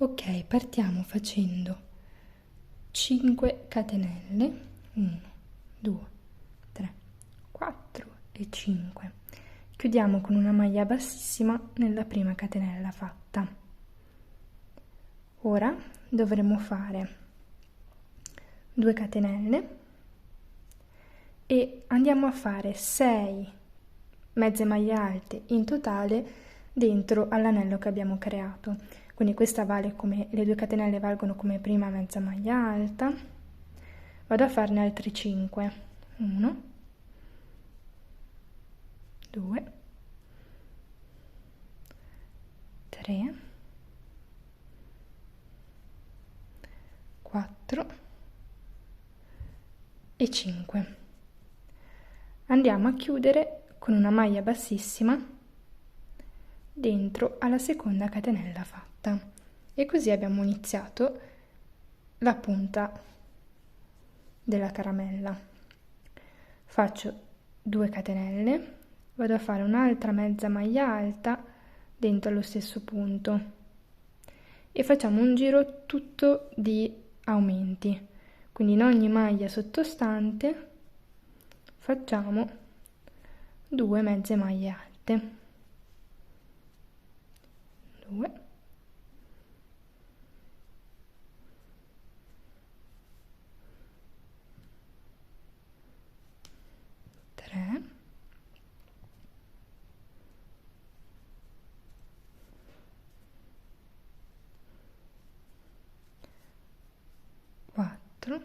Ok, partiamo facendo 5 catenelle, 1, 2, 3, 4 e 5. Chiudiamo con una maglia bassissima nella prima catenella fatta. Ora dovremo fare 2 catenelle e andiamo a fare 6 mezze maglie alte in totale dentro all'anello che abbiamo creato. Quindi questa vale come, le 2 catenelle valgono come prima mezza maglia alta. Vado a farne altri 5. 1, 2, 3, 4 e 5. Andiamo a chiudere con una maglia bassissima dentro alla seconda catenella fatta e così abbiamo iniziato la punta della caramella. Faccio 2 catenelle, vado a fare un'altra mezza maglia alta dentro allo stesso punto e facciamo un giro tutto di aumenti, quindi in ogni maglia sottostante facciamo 2 mezze maglie alte, 2, 3, 4,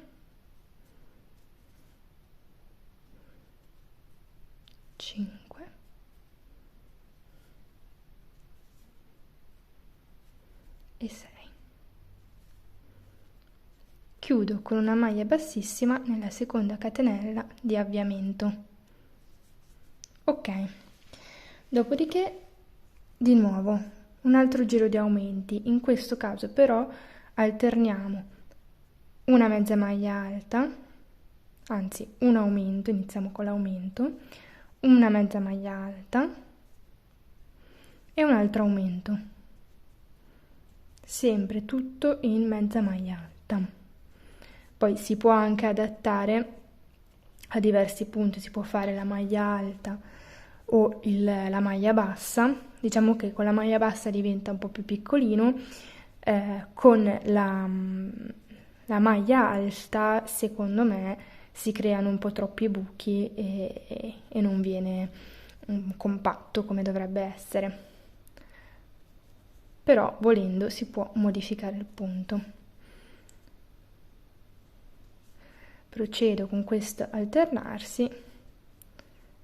5 e 6. Chiudo con una maglia bassissima nella seconda catenella di avviamento. Ok, dopodiché di nuovo un altro giro di aumenti, in questo caso però alterniamo una mezza maglia alta, anzi un aumento, iniziamo con l'aumento, una mezza maglia alta e un altro aumento, sempre tutto in mezza maglia alta. Poi si può anche adattare a diversi punti, si può fare la maglia alta o la maglia bassa. Diciamo che con la maglia bassa diventa un po' più piccolino, con la maglia alta secondo me si creano un po' troppi buchi e non viene compatto come dovrebbe essere, però volendo si può modificare il punto. Procedo con questo alternarsi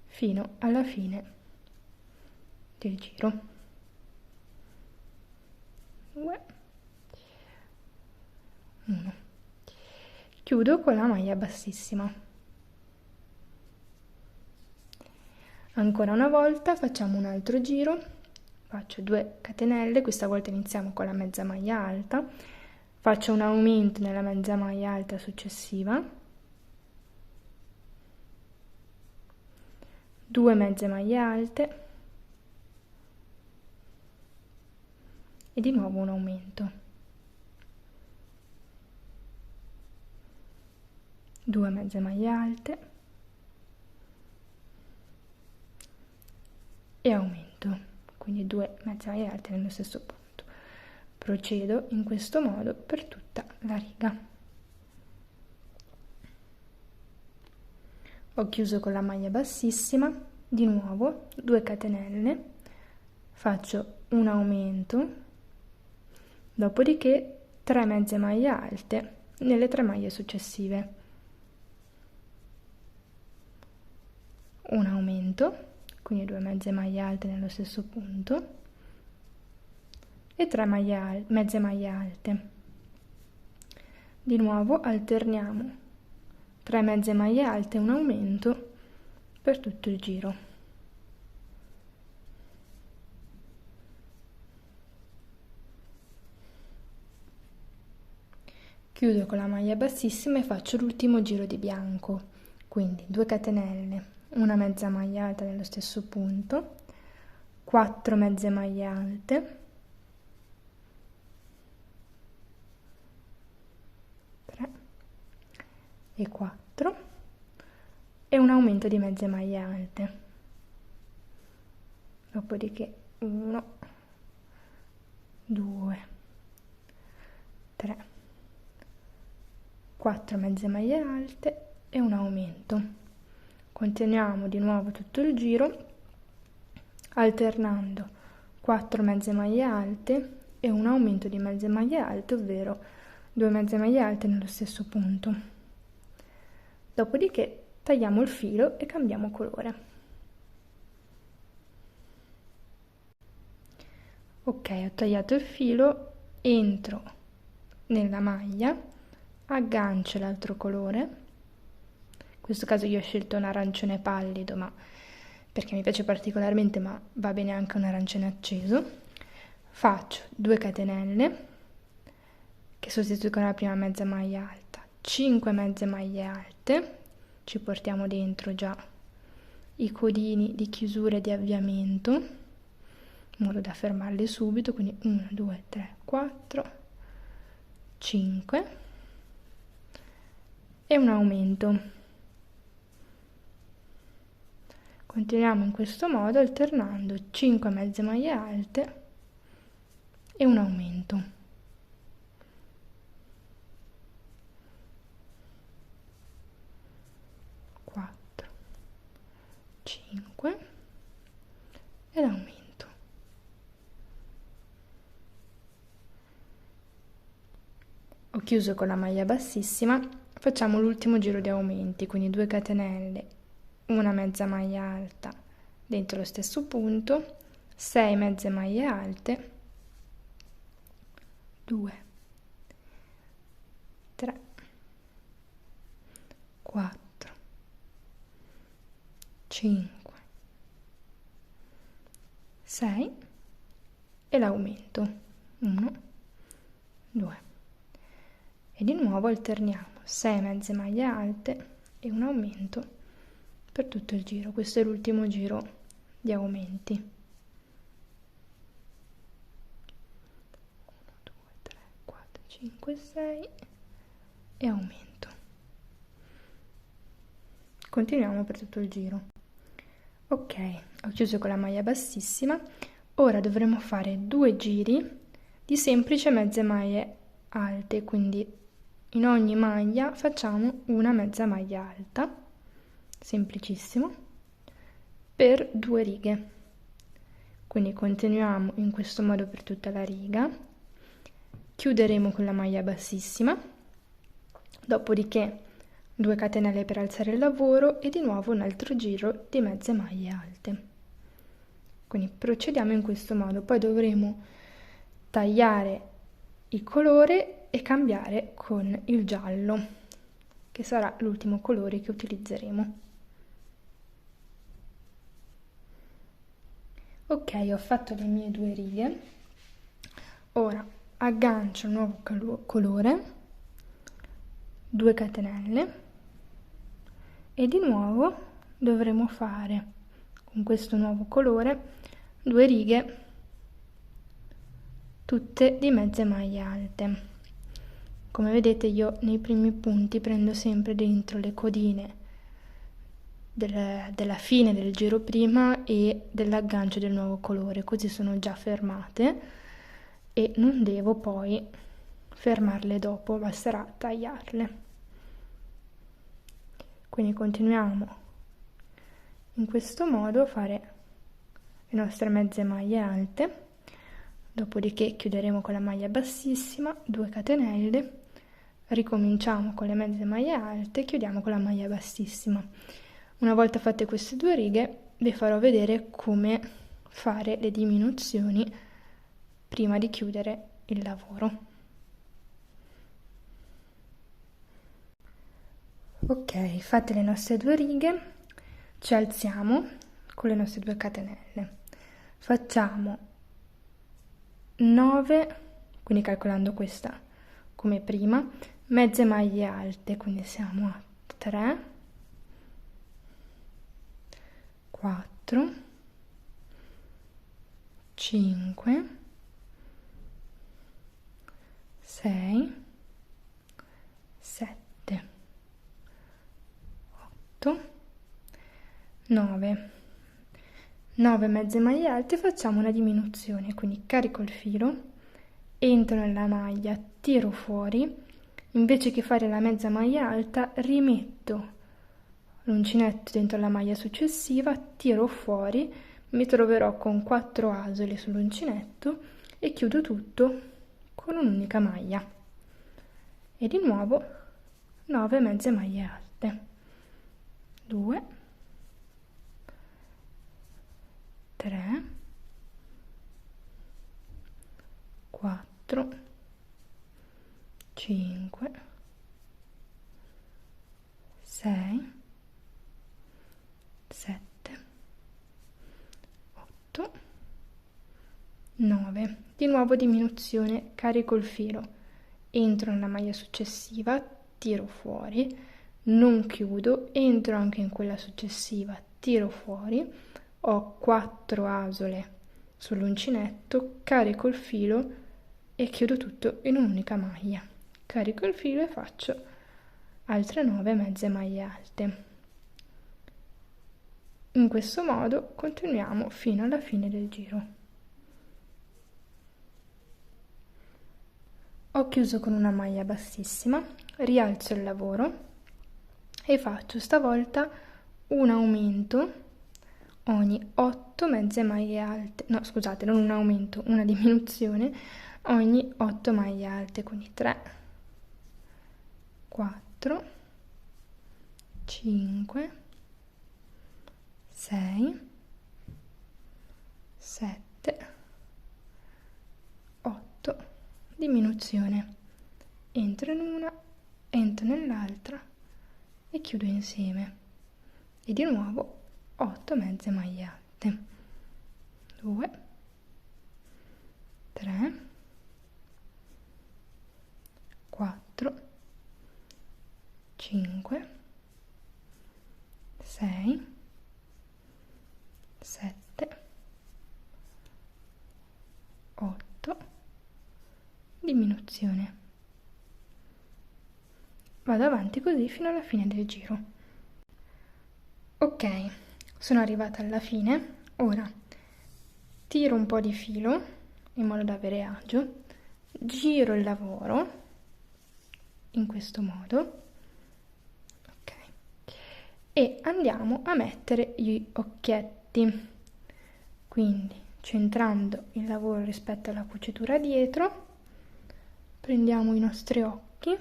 fino alla fine del giro. 2, 1. Chiudo con la maglia bassissima. Ancora una volta facciamo un altro giro, faccio 2 catenelle, questa volta iniziamo con la mezza maglia alta, faccio un aumento nella mezza maglia alta successiva, 2 mezze maglie alte e di nuovo un aumento, 2 mezze maglie alte e aumento, quindi 2 mezze maglie alte nello stesso punto. Procedo in questo modo per tutta la riga. Ho chiuso con la maglia bassissima, di nuovo 2 catenelle, faccio un aumento, dopodiché 3 mezze maglie alte nelle 3 maglie successive, un aumento, quindi 2 mezze maglie alte nello stesso punto e 3 mezze maglie alte. Di nuovo alterniamo 3 mezze maglie alte e un aumento per tutto il giro. Chiudo con la maglia bassissima e faccio l'ultimo giro di bianco, quindi 2 catenelle, una mezza maglia alta nello stesso punto, 4 mezze maglie alte, e 4 e un aumento di mezze maglie alte. Dopodiché 1, 2, 3, 4 mezze maglie alte e un aumento. Continuiamo di nuovo tutto il giro alternando 4 mezze maglie alte e un aumento di mezze maglie alte, ovvero 2 mezze maglie alte nello stesso punto. Dopodiché tagliamo il filo e cambiamo colore. Ok, ho tagliato il filo, entro nella maglia, aggancio l'altro colore. In questo caso io ho scelto un arancione pallido, ma perché mi piace particolarmente, ma va bene anche un arancione acceso. Faccio 2 catenelle che sostituiscono la prima mezza maglia alta, 5 mezze maglie alte, ci portiamo dentro già i codini di chiusura e di avviamento, in modo da fermarli subito, quindi 1, 2, 3, 4, 5 e un aumento. Continuiamo in questo modo alternando 5 mezze maglie alte e un aumento. Quattro, 5 e l'aumento. Ho chiuso con la maglia bassissima, facciamo l'ultimo giro di aumenti, quindi 2 catenelle, una mezza maglia alta dentro lo stesso punto, 6 mezze maglie alte, 2, 3, 4, 5, 6 e l'aumento, 1, 2. E di nuovo alterniamo 6 mezze maglie alte e un aumento per tutto il giro. Questo è l'ultimo giro di aumenti. 1, 2, 3, 4, 5, 6 e aumento. Continuiamo per tutto il giro. Ok, ho chiuso con la maglia bassissima. Ora dovremo fare 2 giri di semplice mezze maglie alte, quindi in ogni maglia facciamo una mezza maglia alta, semplicissimo, per 2 righe. Quindi continuiamo in questo modo per tutta la riga, chiuderemo con la maglia bassissima, dopodiché 2 catenelle per alzare il lavoro e di nuovo un altro giro di mezze maglie alte. Quindi procediamo in questo modo, poi dovremo tagliare il colore e cambiare con il giallo, che sarà l'ultimo colore che utilizzeremo. Ok, ho fatto le mie 2 righe. Ora aggancio il nuovo colore, 2 catenelle e di nuovo dovremo fare con questo nuovo colore 2 righe tutte di mezze maglie alte. Come vedete io nei primi punti prendo sempre dentro le codine della fine del giro prima e dell'aggancio del nuovo colore, così sono già fermate e non devo poi fermarle dopo, basterà tagliarle. Quindi continuiamo in questo modo a fare le nostre mezze maglie alte, dopodiché chiuderemo con la maglia bassissima, 2 catenelle, ricominciamo con le mezze maglie alte, chiudiamo con la maglia bassissima. Una volta fatte queste 2 righe vi farò vedere come fare le diminuzioni prima di chiudere il lavoro. Ok, fatte le nostre 2 righe, ci alziamo con le nostre 2 catenelle, facciamo 9, quindi calcolando questa come prima, mezze maglie alte, quindi siamo a 3, 4, 5, 6, 7, 8, 9, 9 mezze maglie alte, facciamo una diminuzione, quindi carico il filo, entro nella maglia, tiro fuori, invece che fare la mezza maglia alta rimetto l'uncinetto dentro la maglia successiva, tiro fuori, mi troverò con 4 asole sull'uncinetto e chiudo tutto con un'unica maglia e di nuovo 9 mezze maglie alte, 2, 3, 4, 5, 6, 7, 8, 9. Di nuovo diminuzione, carico il filo, entro nella maglia successiva, tiro fuori, non chiudo, entro anche in quella successiva, tiro fuori, ho 4 asole sull'uncinetto, carico il filo e chiudo tutto in un'unica maglia. Carico il filo e faccio altre 9 mezze maglie alte. In questo modo continuiamo fino alla fine del giro. Ho chiuso con una maglia bassissima, rialzo il lavoro e faccio stavolta un aumento ogni 8 mezze maglie alte, no scusate, non un aumento, una diminuzione ogni 8 maglie alte, quindi 3, 4, 5, 6, 7, 8, diminuzione, entro in una, entro nell'altra e chiudo insieme e di nuovo 8 mezze maglie alte, 2, 3, 4, 5, 6, 7, 8, diminuzione. Vado avanti così fino alla fine del giro. Ok, sono arrivata alla fine. Ora tiro un po' di filo in modo da avere agio, giro il lavoro in questo modo, ok, e andiamo a mettere gli occhietti, quindi centrando il lavoro rispetto alla cucitura dietro, prendiamo i nostri occhi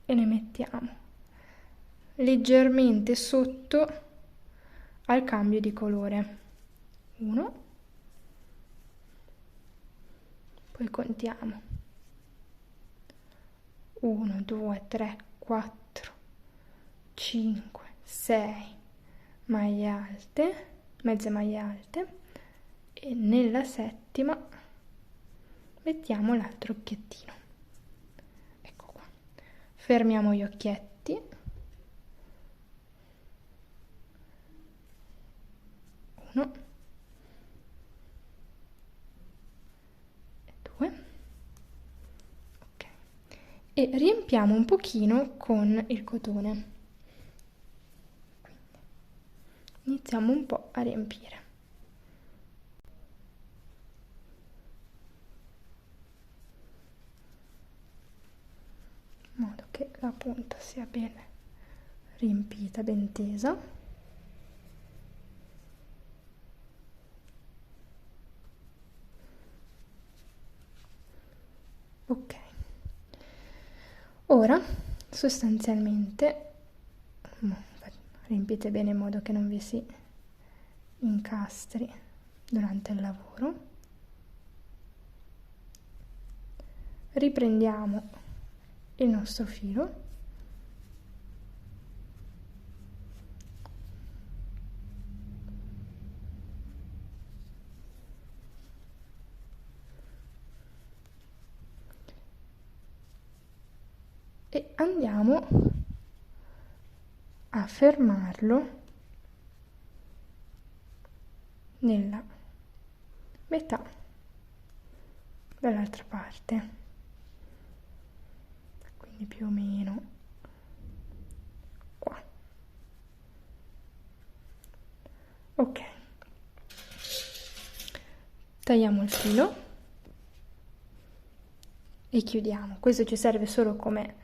e ne mettiamo leggermente sotto al cambio di colore. 1, poi contiamo 1, 2, 3, 4, 5, 6 maglie alte, mezze maglie alte, e nella settima mettiamo l'altro occhiettino. Ecco qua. Fermiamo gli occhietti. 1 e 2. Ok. E riempiamo un pochino con il cotone. Quindi iniziamo un po' a riempire. In modo che la punta sia bene riempita, ben tesa. Ok, ora sostanzialmente riempite bene in modo che non vi si incastri durante il lavoro. Riprendiamo il nostro filo e andiamo a fermarlo nella metà dall'altra parte, quindi più o meno Ok, tagliamo il filo e chiudiamo. Questo ci serve solo come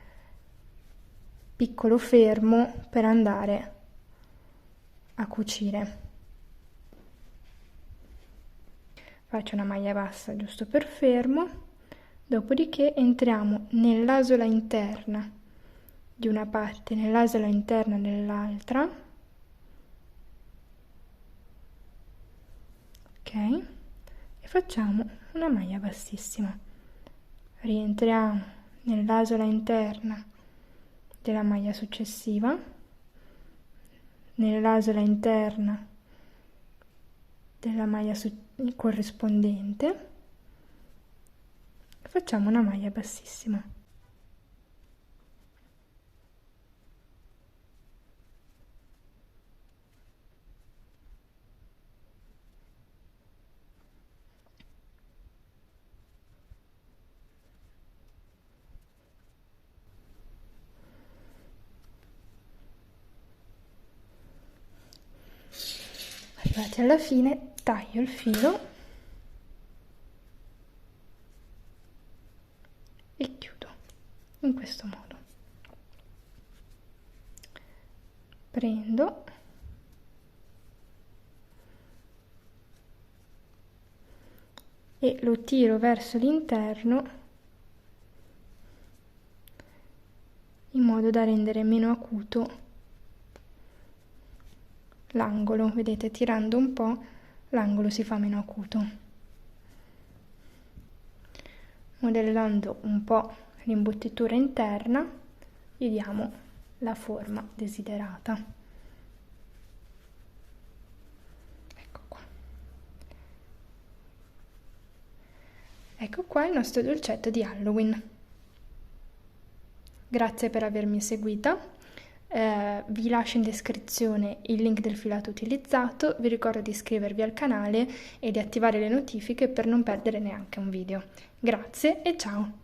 piccolo fermo per andare a cucire. Faccio una maglia bassa giusto per fermo, dopodiché entriamo nell'asola interna di una parte, nell'asola interna dell'altra, ok? E facciamo una maglia bassissima. Rientriamo nell'asola interna della maglia successiva, nell'asola interna della maglia corrispondente, facciamo una maglia bassissima. Arrivati alla fine, taglio il filo e chiudo in questo modo. Prendo e lo tiro verso l'interno in modo da rendere meno acuto l'angolo. Vedete, tirando un po' l'angolo si fa meno acuto. Modellando un po' l'imbottitura interna gli diamo la forma desiderata. Ecco qua. Ecco qua il nostro dolcetto di Halloween. Grazie per avermi seguita. Vi lascio in descrizione il link del filato utilizzato, vi ricordo di iscrivervi al canale e di attivare le notifiche per non perdere neanche un video. Grazie e ciao!